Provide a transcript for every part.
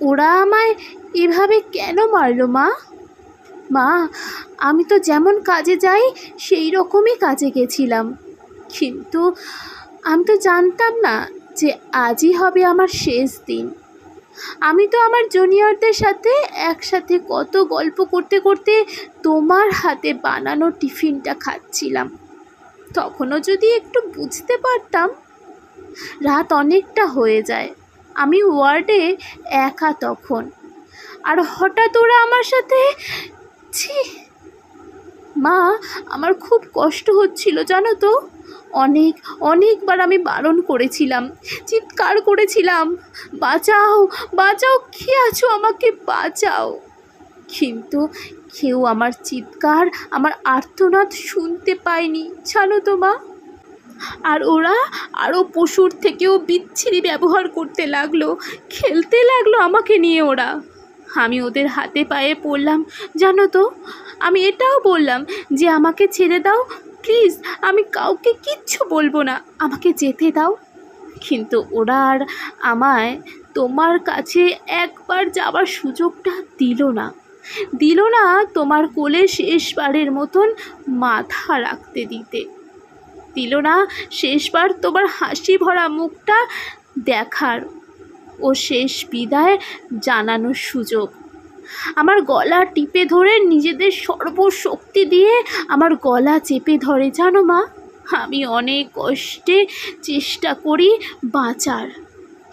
ওরা আমায় এভাবে কেন মারলো মা? মা, আমি তো যেমন কাজে যাই সেই রকমই কাজে গেছিলাম, কিন্তু আমি তো জানতাম না যে আজই হবে আমার শেষ দিন। আমি তো আমার জুনিয়রদের সাথে একসাথে কত গল্প করতে করতে তোমার হাতে বানানো টিফিনটা খাচ্ছিলাম। তখনও যদি একটু বুঝতে পারতাম। রাত অনেকটা হয়ে যায়, আমি ওয়ার্ডে একা তখন, আর হঠাৎ ওরা আমার সাথে। ছি মা, আমার খুব কষ্ট হচ্ছিল জানো তো। অনেকবার আমি বারণ করেছিলাম, চিৎকার করেছিলাম, বাঁচাও বাঁচাও, কে আছো, আমাকে বাঁচাও। কিন্তু কেউ আমার চিৎকার, আমার আর্তনাদ শুনতে পায়নি জানো তো মা। আর ওরা আরও পশুর থেকেও বিচ্ছিরি ব্যবহার করতে লাগলো, খেলতে লাগলো আমাকে নিয়ে ওরা। আমি ওদের হাতে পায়ে পড়লাম জানো তো। আমি এটাও বললাম যে আমাকে ছেড়ে দাও প্লিজ, আমি কাউকে কিচ্ছু বলবো না, আমাকে যেতে দাও। কিন্তু ওরা আর আমায় তোমার কাছে একবার যাওয়ার সুযোগটা দিল না তোমার কোলে শেষবারের মতন মাথা রাখতে দিল না শেষবার তোমার হাসি ভরা মুখটা দেখার ও শেষ বিদায় জানানোর সুযোগ। আমার গলা টিপে ধরে নিজেদের সর্বশক্তি দিয়ে আমার গলা চেপে ধরে জানো মা। আমি অনেক কষ্টে চেষ্টা করি বাঁচার,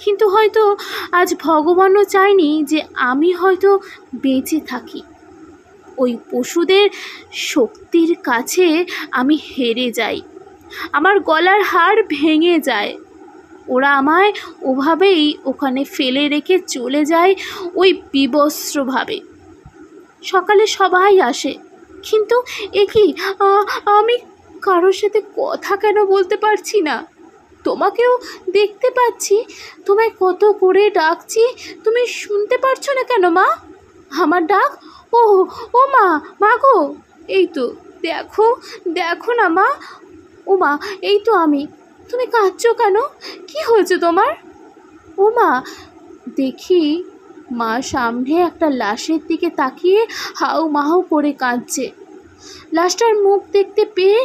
কিন্তু হয়তো আজ ভগবানও চায়নি যে আমি হয়তো বেঁচে থাকি। ওই পশুদের শক্তির কাছে আমি হেরে যাই, আমার গলার হাড় ভেঙে যায়। ওরা আমায় ওভাবেই ওখানে ফেলে রেখে চলে যায় ওই বিবস্ত্রভাবে। সকালে সবাই আসে, কিন্তু এ কি, আমি কারোর সাথে কথা কেন বলতে পারছি না? তোমাকেও দেখতে পাচ্ছি, তোমায় কত করে ডাকছি, তুমি শুনতে পারছো না কেন মা আমার ডাক? ও মা গো, এই তো দেখো দেখো না মা। ও মা, এই তো আমি, তুমি কাঁদছো কেন? কি হয়েছে তোমার? ও মা, দেখি মা সামনে একটা লাশের দিকে তাকিয়ে হাউ মাউ করে কাঁদছে। লাশটার মুখ দেখতে পেয়ে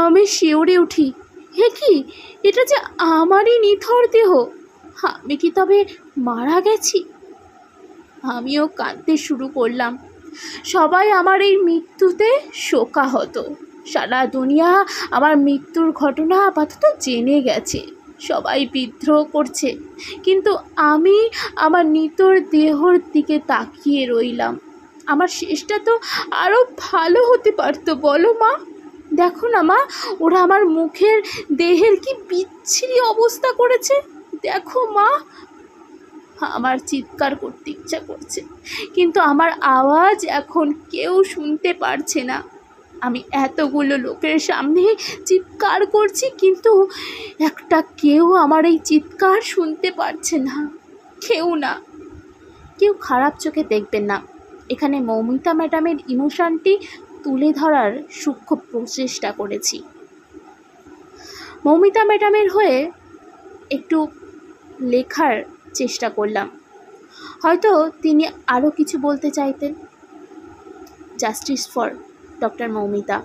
আমি শিউরে উঠি। হে কি, এটা যে আমারই নিথর দেহ, আমি কি তবে মারা গেছি? আমিও কাঁদতে শুরু করলাম। সবাই আমার এই মৃত্যুতে শোকাহত। সারা দুনিয়া আমার মৃত্যুর ঘটনা আপাতত জেনে গেছে, সবাই বিদ্রোহ করছে, কিন্তু আমি আমার নিতর দেহর দিকে তাকিয়ে রইলাম। আমার শেষটা তো আরও ভালো হতে পারতো বলো মা। দেখো না মা, ওরা আমার মুখের দেহের কি বিচ্ছিরি অবস্থা করেছে, দেখো মা। আমার চিৎকার করতে ইচ্ছা করছে, কিন্তু আমার আওয়াজ এখন কেউ শুনতে পারছে না। আমি এতগুলো লোকের সামনে চিৎকার করছি, কিন্তু একটা কেউ আমার এই চিৎকার শুনতে পারছে না, কেউ না। কেউ খারাপ চোখে দেখবেন না, এখানে মৌমিতা ম্যাডামের ইমোশনটি তুলে ধরার সূক্ষ্ম প্রচেষ্টা করেছি। মৌমিতা ম্যাডামের হয়ে একটু লেখার চেষ্টা করলাম, হয়তো তিনি আরও কিছু বলতে চাইতেন। Justice for doctor Moumita.